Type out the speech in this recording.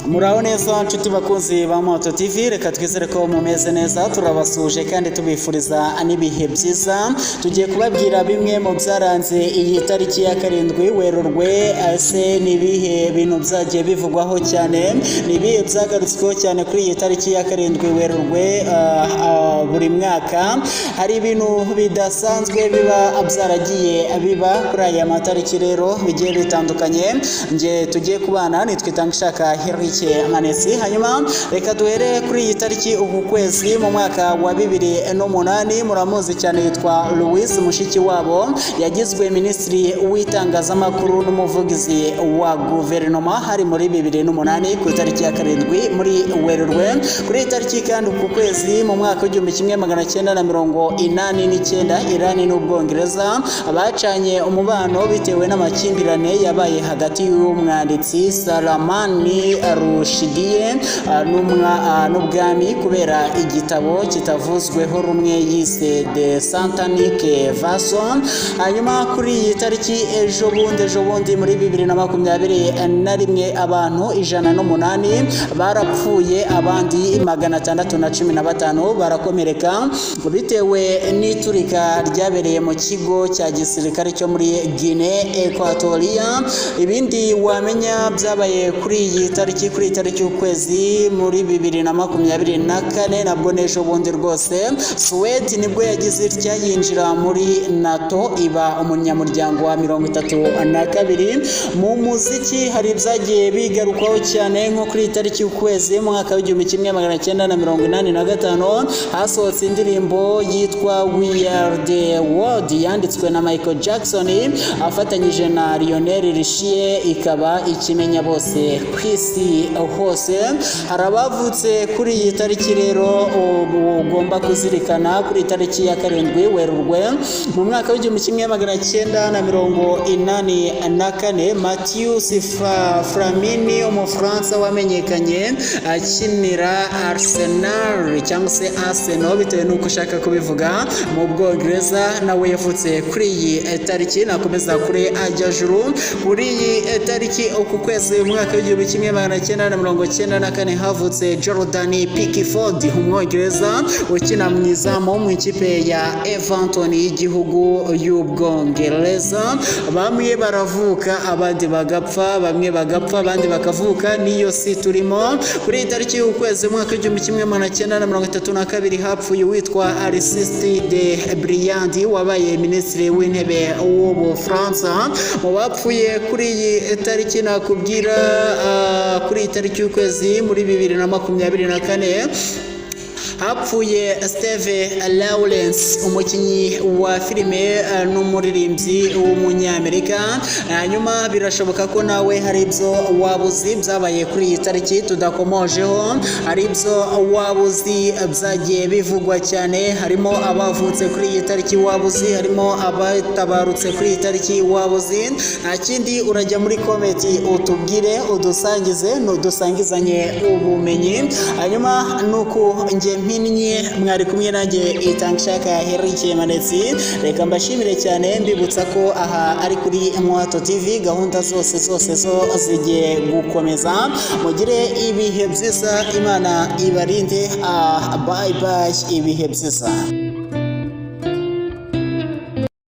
Muraho neza nshuti bakunzi ba Moto TV, reka twizere ko mumeze neza, turabasuje kandi tubifuriza n'ibihe byiza. Tugiye kubabwira bimwe mu byaranze iyi tariki ya 7 Werurwe. Ese nibihe bintu byagiye bivugwaho cyane, nibihe byagarutsweho cyane kuri iyi tariki ya 7 Werurwe buri mwaka. Hari ibintu bidasanzwe biba byaragiye biba kuri aya matariki rero bigiye bitandukanye. Nje tugiye kubana nitwitangishaka Herike Manesi. Hanyuma reka duhere kuri iyi tariki uku kwezi mu mwaka wa 2008. Muramuzi cyane yitwa Louise Mushikiwabo, yagizwe minisitiri w'itangazamakuru n'umuvugizi wa guverinoma hari muri 2008 ku itariki ya 7 muri Werurwe. Kuri iyi tariki kandi uku kwezi mu mwaka wa 1989 Iran n'Ubwongereza bacanye umubano bitewe n'amakimbirane yabaye hagati y'umwanditsi Salamani Rushdie n'ubwami kubera igitabo kitavuzweho rumwe yise The Satanic Version. Hanyuma kuri iyi tariki ejo bundi muri 2021 abantu 108 barapfuye, abandi 615 barakomereka bitewe n'iturika ryabereye mu kigo cya gisirikare cyo muri Guinea Equatoria. Ibindi wamenya byabaye kuri iyi tariki ukwezi muri 2024 nabwo nejo bundi rwose Suède nibwo yagize itya yinjira muri NATO iba umunyamuryango wa 32. Mu muziki hari byagiye bigarukaho cyane nko kuri tariki ukwezi mu mwaka wa 1985 hasohotse indirimbo yitwa We Are The World yanditswe na Michael Jackson afatanyije na Lionel Richie, ikaba ikimenya bose ku isi hose. Harabavutse kuri iyi tariki rero ugomba kuzirikana kuri tariki ya 7 Werurwe mu mwaka wa 1984 Mathieu Flamini umufaransa wamenyekanye akinira Arsenal cyangwa se Arsenal bitewe nuko ushaka kubivuga mu Bwongereza, nawe yavutse kuri iyi tariki. Nakomeza kuri ajyajuru kuri iyi tariki uku kwezi mu mwaka wa 1994 havutse Jordan Pickford umwongereza ukina mu izamu mu ikipe ya Everton y'igihugu y'Ubwongereza. Bamwe baravuka abandi bagapfa, bamwe bagapfa abandi bakavuka, niyo si turimo. Kuri tariki y'ukwezi mwaka wa 1932 hapfuye witwa Aristide Briand wabaye minisitiri w'intebe w'Ubufaransa. Mu bapfuye kuri iyi tariki nakubwira kuri tariki y'ukwezi muri 2024 hapfuye Steve Lawrence umukinnyi wa filime n'umuririmbyi w'umunyamerika. Hanyuma birashoboka ko nawe hari ibyo wabuzi byabaye kuri iyi tariki tudakomojeho, hari ibyo wabuzi byagiye bivugwa cyane, harimo abavutse kuri iyi tariki wabuzi, harimo abatabarutse kuri iyi tariki wabuzi. Nta kindi urajya muri comment utubwire, udusangizanye ubumenyi. Hanyuma nuko nge mpinye mwari kumwe nanjye itangishaka Herike Manesi. Reka mbashimire cyane mbibutsa ko aha ari kuri Moto TV, gahunda zose zo zigiye gukomeza. Mugire ibihe byiza, Imana ibarinde. Bye bye, ibihe byiza.